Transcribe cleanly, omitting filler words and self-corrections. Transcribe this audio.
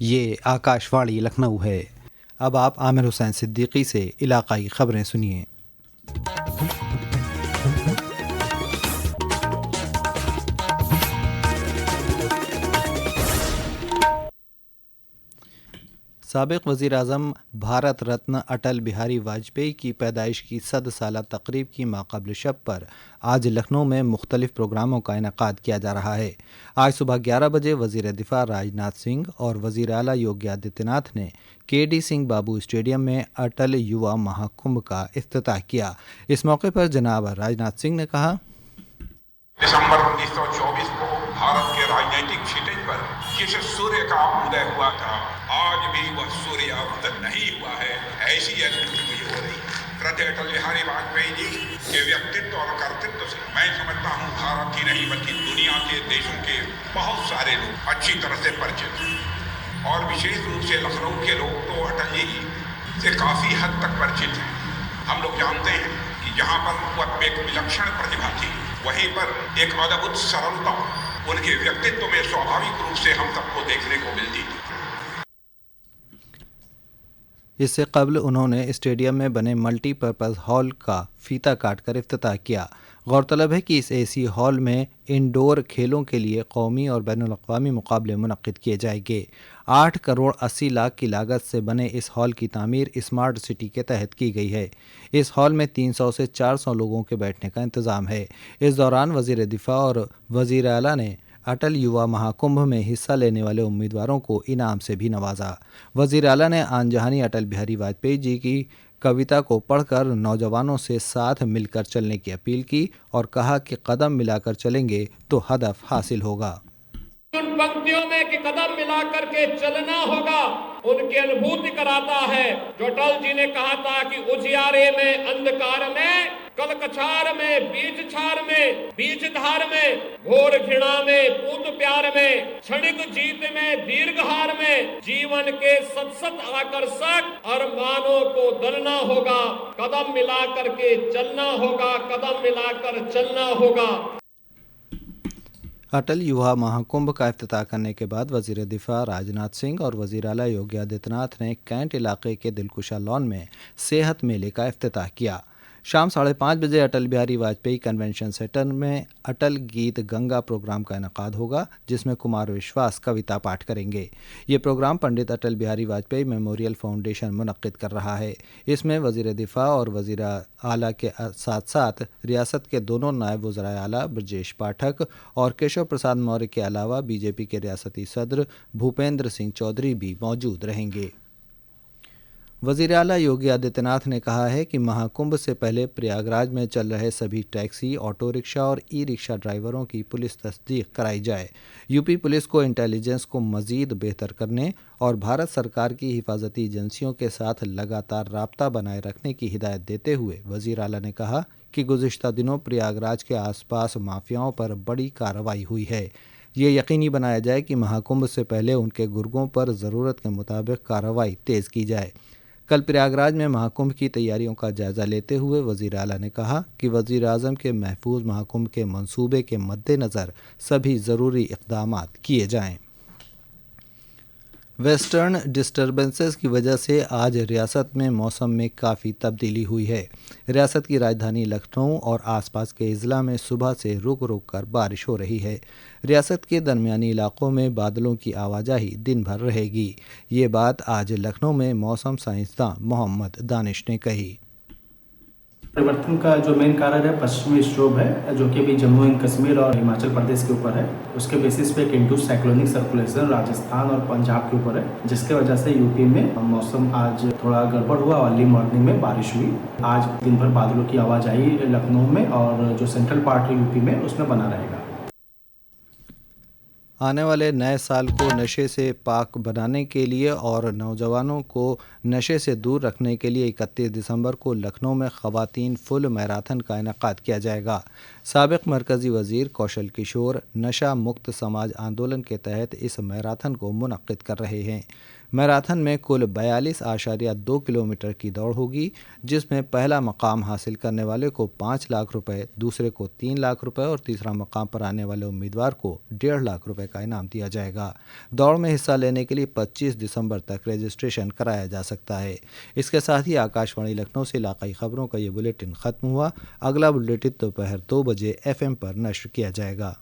ये आकाशवाणी लखनऊ है। अब आप आमिर हुसैन सिद्दीकी से इलाकाई ख़बरें सुनिए। साबिक़ वज़ीर-ए-आज़म भारत रत्न अटल बिहारी वाजपेयी की पैदाइश की 100 साला तकरीब की माक़ाबिल शब पर आज लखनऊ में मुख्तलिफ़ प्रोग्रामों का इनेकाद किया जा रहा है। आज सुबह 11 बजे वज़ीर दिफ़ा राजनाथ सिंह और वज़ीर आला योगी आदित्यनाथ ने KD सिंह बाबू स्टेडियम में अटल युवा महाकुंभ का इफ्तिताह किया। इस मौके पर जनाब राजनाथ सिंह ने कहा, दिसंबर 1924 को भारत के राजनीतिक क्षितिज पर जिस सूर्य का उदय हुआ था, आज भी वह सूर्यास्त नहीं हुआ है, ऐसी अनुभूति हो रही है। श्रद्धेय अटल बिहारी वाजपेयी जी के व्यक्तित्व और कर्तृत्व से मैं समझता हूँ भारत ही नहीं बल्कि दुनिया के देशों के बहुत सारे लोग अच्छी तरह से परिचित हैं और विशेष रूप से लखनऊ के लोग तो अटल जी से काफी हद तक परिचित हैं। हम लोग जानते हैं कि जहाँ पर वह एक विलक्षण प्रतिभा थी, वहीं पर एक अद्भुत सरलता उनके व्यक्तित्व में स्वाभाविक रूप से हम सबको देखने को मिलती थी। इससे कबल उन्होंने स्टेडियम में बने मल्टीपर्पज़ हॉल का फीता काटकर इफ्तिताह किया। गौरतलब है कि इस एसी हॉल में इंडोर खेलों के लिए कौमी और बैनुल-अक़वामी मुकाबले मुनक़्क़िद किए जाएंगे। 8 करोड़ 80 लाख की लागत से बने इस हॉल की तामीर स्मार्ट सिटी के तहत की गई है। इस हॉल में 300 से 400 लोगों के बैठने का इंतज़ाम है। इस दौरान वज़ीर दिफ़ा और वज़ीर आला ने अटल युवा महाकुंभ में हिस्सा लेने वाले उम्मीदवारों को इनाम से भी नवाजा। वज़ीर आला ने आन जहानी अटल बिहारी वाजपेयी जी की कविता को पढ़कर नौजवानों से साथ मिलकर चलने की अपील की और कहा कि कदम मिलाकर चलेंगे तो हदफ हासिल होगा। उन पंक्तियों में कि कदम मिलाकर के चलना होगा, उनकी अनुभूति कराता है जो अटल जी ने कहा था कि उजियारे में, अंधकार में, कल कछार में, बीच छार में, बीच धार में, घोर घृणा में, पूत प्यार में, क्षणिक जीत में, दीर्घ हार में, जीवन के सत आकर्षक और मानों को दलना होगा, कदम मिलाकर के चलना होगा, कदम मिलाकर चलना होगा। अटल युवा महाकुंभ का इफ्तिताह करने के बाद वज़ीर दिफ़ा राजनाथ सिंह और वज़ीर आला योगी आदित्यनाथ ने कैंट इलाके के दिलकुशा लॉन में सेहत मेले का इफ्तिताह किया। शाम 5:30 बजे अटल बिहारी वाजपेयी कन्वेंशन सेंटर में अटल गीत गंगा प्रोग्राम का इनेकाद होगा, जिसमें कुमार विश्वास कविता पाठ करेंगे। ये प्रोग्राम पंडित अटल बिहारी वाजपेयी मेमोरियल फाउंडेशन मुनक़्क़िद कर रहा है। इसमें वज़ीर दिफ़ा और वज़ीर आला के साथ साथ रियासत के दोनों नायब वज़राए आला ब्रजेश पाठक और केशव प्रसाद मौर्य के अलावा BJP के रियासती सदर भूपेंद्र सिंह चौधरी भी मौजूद रहेंगे। वज़ीर आला योगी आदित्यनाथ ने कहा है कि महाकुंभ से पहले प्रयागराज में चल रहे सभी टैक्सी, ऑटो रिक्शा और ई-रिक्शा ड्राइवरों की पुलिस तस्दीक कराई जाए। यूपी पुलिस को इंटेलिजेंस को मज़ीद बेहतर करने और भारत सरकार की हिफाजती एजेंसियों के साथ लगातार राब्ता बनाए रखने की हिदायत देते हुए वज़ीर आला ने कहा कि गुज़िश्ता दिनों प्रयागराज के आसपास माफियाओं पर बड़ी कार्रवाई हुई है। ये यकीनी बनाया जाए कि महाकुंभ से पहले उनके गुर्गों पर ज़रूरत के मुताबिक कार्रवाई तेज़ की जाए। कल प्रयागराज में महाकुंभ की तैयारियों का जायज़ा लेते हुए वज़ीर आला ने कहा कि वज़ीर आज़म के महफूज महाकुंभ के मंसूबे के मद्देनज़र सभी ज़रूरी इक़दामात किए जाएं। वेस्टर्न डिस्टर्बेंसेस की वजह से आज रियासत में मौसम में काफ़ी तब्दीली हुई है। रियासत की राजधानी लखनऊ और आसपास के अज़ला में सुबह से रुक रुक कर बारिश हो रही है। रियासत के दरमियानी इलाकों में बादलों की आवाजाही दिन भर रहेगी। ये बात आज लखनऊ में मौसम साइंसदान मोहम्मद दानिश ने कही। परिवर्तन का जो मेन कारण है पश्चिमी विक्षोभ है, जो कि अभी जम्मू एंड कश्मीर और हिमाचल प्रदेश के ऊपर है। उसके बेसिस पे एक इंड्यूस साइक्लोनिक सर्कुलेशन राजस्थान और पंजाब के ऊपर है, जिसके वजह से यूपी में मौसम आज थोड़ा गड़बड़ हुआ। अर्ली मॉर्निंग में बारिश हुई। आज दिन भर बादलों की आवाज आई लखनऊ में और जो सेंट्रल पार्ट है यूपी में उसमें बना रहेगा। आने वाले नए साल को नशे से पाक बनाने के लिए और नौजवानों को नशे से दूर रखने के लिए 31 दिसंबर को लखनऊ में ख़वातीन फुल मैराथन का इनेकाद किया जाएगा। साबिक़ मरकज़ी वज़ीर कौशल किशोर नशा मुक्त समाज आंदोलन के तहत इस मैराथन को मुनक़्क़िद कर रहे हैं। मैराथन में कुल 42.2 किलोमीटर की दौड़ होगी, जिसमें पहला मकाम हासिल करने वाले को 5 लाख रुपए, दूसरे को 3 लाख रुपए और तीसरा मकाम पर आने वाले उम्मीदवार को 1.5 लाख रुपए का इनाम दिया जाएगा। दौड़ में हिस्सा लेने के लिए 25 दिसंबर तक रजिस्ट्रेशन कराया जा सकता है। इसके साथ ही आकाशवाणी लखनऊ से इलाकाई खबरों का ये बुलेटिन खत्म हुआ। अगला बुलेटिन दोपहर 2 बजे FM पर नश्र किया जाएगा।